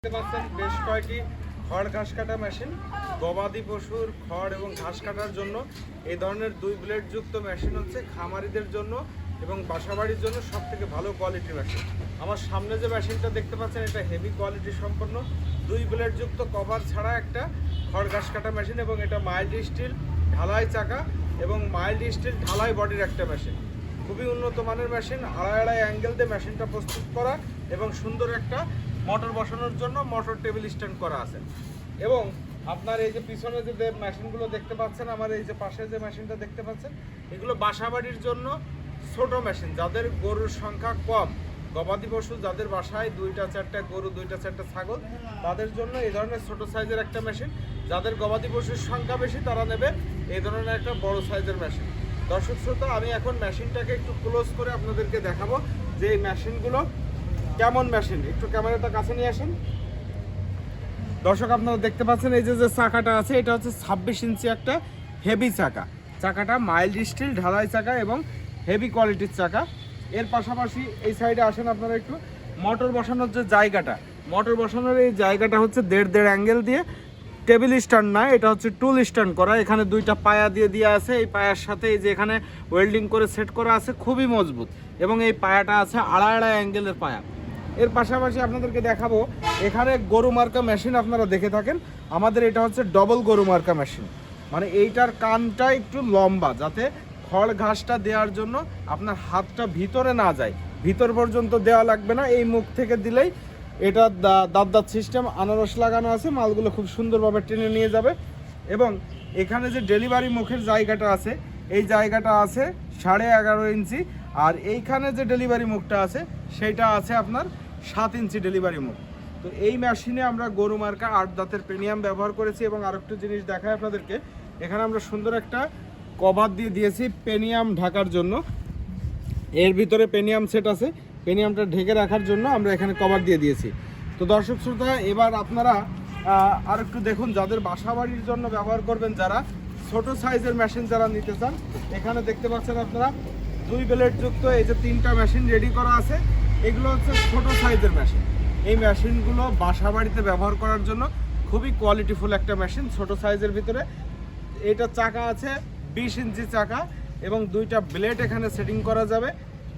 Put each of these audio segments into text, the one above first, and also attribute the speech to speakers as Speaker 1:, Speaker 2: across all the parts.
Speaker 1: দেখতে পাচ্ছেন বেশ কয়েকটি খড় ঘাস কাটা মেশিন। গবাদি পশুর খড় এবং ঘাস কাটার জন্য এই ধরনের 2 ব্লেড যুক্ত মেশিন হচ্ছে খামারিদের জন্য এবং বাসাবাড়ির জন্য সবথেকে ভালো কোয়ালিটির মেশিন। আমার সামনে যে মেশিনটা দেখতে পাচ্ছেন এটা হেভি কোয়ালিটি সম্পন্ন 2 ব্লেড যুক্ত কভার ছাড়া একটা খড় ঘাস কাটা মেশিন এবং এটা মাইল্ড স্টিল ঢালাই চাকা এবং মাইল্ড স্টিল ঢালাই বডির একটা মেশিন। খুবই উন্নত মানের মেশিন, আড়াই অ্যাঙ্গেল দিয়ে মেশিনটা প্রস্তুত করা এবং সুন্দর একটা মোটর বসানোর জন্য মোটর টেবিল স্ট্যান্ড করা আছে। এবং আপনার এই যে পিছনে যে মেশিনগুলো দেখতে পাচ্ছেন, আমার এই যে পাশে যে মেশিনটা দেখতে পাচ্ছেন, এগুলো বাসাবাড়ির জন্য ছোট মেশিন। যাদের গরুর সংখ্যা কম, গবাদি পশু যাদের বাসায় 2-4টা গরু 2-4টা ছাগল, তাদের জন্য এই ধরনের ছোট সাইজের একটা মেশিন। যাদের গবাদি পশুর সংখ্যা বেশি তারা নেবে এই ধরনের একটা বড় সাইজের মেশিন। দর্শক শ্রোতা, আমি এখন মেশিনটাকে একটু ক্লোজ করে আপনাদেরকে দেখাবো যে এই মেশিনগুলো কেমন মেশিন। একটু ক্যামেরাটা কাছে নিয়ে আসেন। দর্শক, আপনারা দেখতে পাচ্ছেন এই যে চাকাটা আছে, এটা হচ্ছে 26 ইঞ্চি একটা হেভি চাকা। চাকাটা মাইল্ড স্টিল ঢালাই চাকা এবং হেভি কোয়ালিটির চাকা। এর পাশাপাশি এই সাইডে আসেন আপনারা একটু, মোটর বসানোর যে জায়গাটা, মোটর বসানোর এই জায়গাটা হচ্ছে 1.5 অ্যাঙ্গেল দিয়ে টেবিল স্ট্যান্ড না, এটা হচ্ছে টুল স্ট্যান্ড করা। এখানে 2টা পায়া দিয়ে আছে। এই পায়ার সাথে এই যে এখানে ওয়েল্ডিং করে সেট করা আছে, খুবই মজবুত। এবং এই পায়াটা আছে আড়াই অ্যাঙ্গেলের পায়া। এর পাশাপাশি আপনাদেরকে দেখাবো এখানে গরু মার্কা মেশিন। আপনারা দেখে থাকেন, আমাদের এটা হচ্ছে ডবল গরু মার্কা মেশিন। মানে এইটার কানটা একটু লম্বা, যাতে খড় ঘাসটা দেওয়ার জন্য আপনার হাতটা ভিতরে না যায়, ভিতর পর্যন্ত দেওয়া লাগবে না। এই মুখ থেকে দিলেই এটা দাঁত সিস্টেম আনারস লাগানো আছে, মালগুলো খুব সুন্দরভাবে টেনে নিয়ে যাবে। এবং এখানে যে ডেলিভারি মুখের জায়গাটা আছে, এই জায়গাটা আছে 11.5 ইঞ্চি। আর এইখানে যে ডেলিভারি মুখটা আছে সেইটা আছে আপনার 7 ইঞ্চি ডেলিভারি মুখ। তো এই মেশিনে আমরা গরু মার্কা 8 দাঁতের পেনিয়াম ব্যবহার করেছি। এবং আরেকটা জিনিস দেখায় আপনাদেরকে, এখানে আমরা সুন্দর একটা কভার দিয়ে দিয়েছি পেনিয়াম ঢাকার জন্য। এর ভিতরে পেনিয়াম সেট আছে, পেনিয়ামটা ঢেকে রাখার জন্য আমরা এখানে কভার দিয়ে দিয়েছি। তো দর্শক শ্রোতা, এবার আপনারা আর একটু দেখুন, যাদের বাসাবাড়ির জন্য ব্যবহার করবেন, যারা ছোট সাইজের মেশিন যারা নিতে চান, এখানে দেখতে পাচ্ছেন আপনারা 2 ব্লেড যুক্ত এই যে 3টা মেশিন রেডি করা আছে। এগুলো হচ্ছে ছোট সাইজের মেশিন। এই মেশিনগুলো বাসাবাড়িতে ব্যবহার করার জন্য খুবই কোয়ালিটিফুল একটা মেশিন, ছোট সাইজের ভিতরে। এটা চাকা আছে 20 ইঞ্চি চাকা এবং 2টা ব্লেড এখানে সেটিং করা যাবে।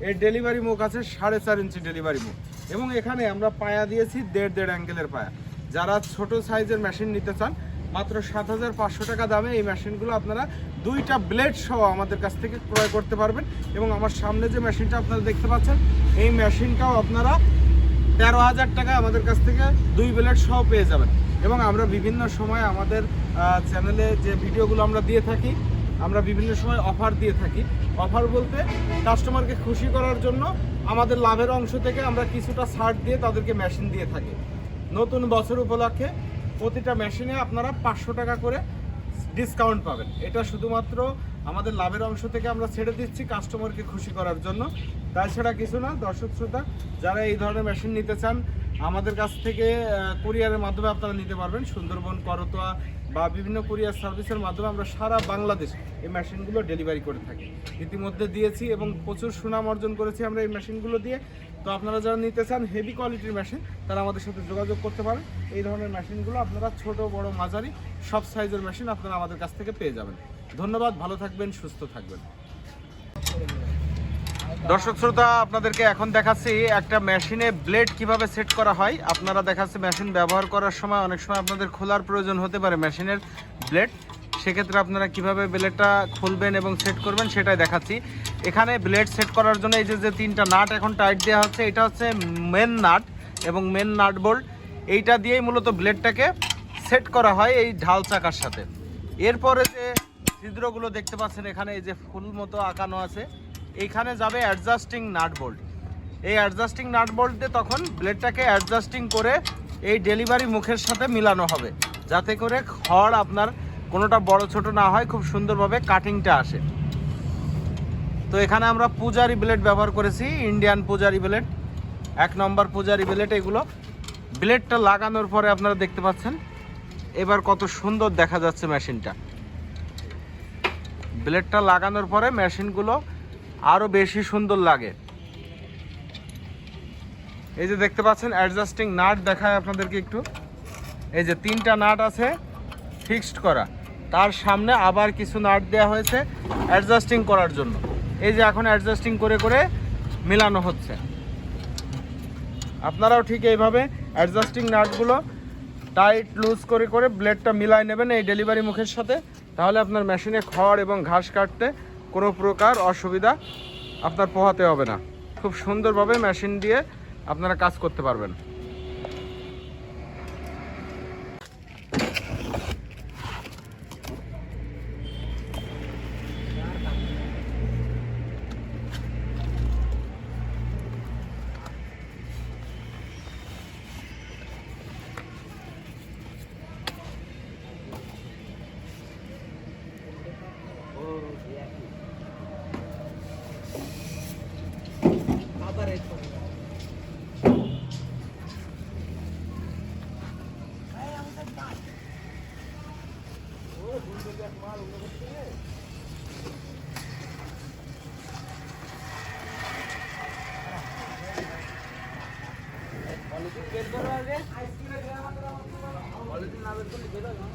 Speaker 1: এর ডেলিভারি মুখ আছে 4.5 ইঞ্চি ডেলিভারি মুখ। এবং এখানে আমরা পায়া দিয়েছি 1.5 অ্যাঙ্গেলের পায়া। যারা ছোট সাইজের মেশিন নিতে চান, মাত্র 7,500 টাকা দামে এই মেশিনগুলো আপনারা 2টা ব্লেড সহ আমাদের কাছ থেকে ক্রয় করতে পারবেন। এবং আমার সামনে যে মেশিনটা আপনারা দেখতে পাচ্ছেন, এই মেশিনটাও আপনারা 13,000 টাকা আমাদের কাছ থেকে 2 ব্লেড সহ পেয়ে যাবেন। এবং আমরা বিভিন্ন সময় আমাদের চ্যানেলে যে ভিডিওগুলো আমরা দিয়ে থাকি, আমরা বিভিন্ন সময় অফার দিয়ে থাকি। অফার বলতে কাস্টমারকে খুশি করার জন্য আমাদের লাভের অংশ থেকে আমরা কিছুটা ছাড় দিয়ে তাদেরকে মেশিন দিয়ে থাকি। নতুন বছর উপলক্ষে প্রতিটা মেশিনে আপনারা 500 টাকা করে ডিসকাউন্ট পাবেন। এটা শুধুমাত্র আমাদের লাভের অংশ থেকে আমরা ছেড়ে দিচ্ছি কাস্টমারকে খুশি করার জন্য, তাছাড়া কিছু না। দর্শক শ্রোতা, যারা এই ধরনের মেশিন নিতে চান, আমাদের কাছ থেকে কুরিয়ারের মাধ্যমে আপনারা নিতে পারবেন। সুন্দরবন, করতোয়া বা বিভিন্ন কুরিয়ার সার্ভিসের মাধ্যমে আমরা সারা বাংলাদেশ এই মেশিনগুলো ডেলিভারি করে থাকি। ইতিমধ্যে দিয়েছি এবং প্রচুর সুনাম অর্জন করেছি আমরা এই মেশিনগুলো দিয়ে। তো আপনারা যারা নিতে চান হেভি কোয়ালিটির মেশিন, তারা আমাদের সাথে যোগাযোগ করতে পারেন। এই ধরনের মেশিনগুলো আপনারা ছোট বড় মাঝারি সব সাইজের মেশিন আপনারা আমাদের কাছ থেকে পেয়ে যাবেন। ধন্যবাদ, ভালো থাকবেন, সুস্থ থাকবেন। দর্শক শ্রোতা, আপনাদেরকে এখন দেখাচ্ছি একটা মেশিনে ব্লেড কিভাবে সেট করা হয়। আপনারা দেখাচ্ছি মেশিন ব্যবহার করার সময় অনেক সময় আপনাদের খোলার প্রয়োজন হতে পারে মেশিনের ব্লেড। সেক্ষেত্রে আপনারা কিভাবে ব্লেডটা খুলবেন এবং সেট করবেন সেটাই দেখাচ্ছি। এখানে ব্লেড সেট করার জন্য এই যে 3টা নাট এখন টাইট দেওয়া হচ্ছে, এটা হচ্ছে মেন নাট এবং মেন নাট বোল্ট। এইটা দিয়েই মূলত ব্লেডটাকে সেট করা হয় এই ঢাল চাকার সাথে। এরপরে যে ছিদ্রগুলো দেখতে পাচ্ছেন এখানে এই যে ফুল মতো আঁকানো আছে, এইখানে যাবে অ্যাডজাস্টিং নাট বোল্ট। এই অ্যাডজাস্টিং নাট বোল্ট দিয়ে তখন ব্লেডটাকে অ্যাডজাস্টিং করে এই ডেলিভারি মুখের সাথে মিলানো হবে, যাতে করে খড় আপনার কোনোটা বড় ছোট না হয়, খুব সুন্দরভাবে কাটিংটা আসে। তো এখানে আমরা পূজারি ব্লেড ব্যবহার করেছি, ইন্ডিয়ান পূজারি ব্লেড, 1 নম্বর পূজারি ব্লেড। এগুলো ব্লেডটা লাগানোর পরে আপনারা দেখতে পাচ্ছেন এবার কত সুন্দর দেখা যাচ্ছে মেশিনটা। ব্লেডটা লাগানোর পরে মেশিনগুলো আরও বেশি সুন্দর লাগে। এই যে দেখতে পাচ্ছেন অ্যাডজাস্টিং নাট দেখায় আপনাদেরকে একটু। এই যে 3টা নাট আছে ফিক্সড করা, তার সামনে আবার কিছু নাট দেওয়া হয়েছে অ্যাডজাস্টিং করার জন্য। এই যে এখন অ্যাডজাস্টিং করে করে মিলানো হচ্ছে। আপনারাও ঠিক এইভাবে অ্যাডজাস্টিং নাটগুলো টাইট লুজ করে করে ব্লেডটা মিলাই নেবেন এই ডেলিভারি মুখের সাথে, তাহলে আপনার মেশিনে খড় এবং ঘাস কাটতে কোনো প্রকার অসুবিধা আপনার পোহাতে হবে না। খুব সুন্দরভাবে মেশিন দিয়ে আপনারা কাজ করতে পারবেন।
Speaker 2: পলিথিন না বের করলে বেরোয় না।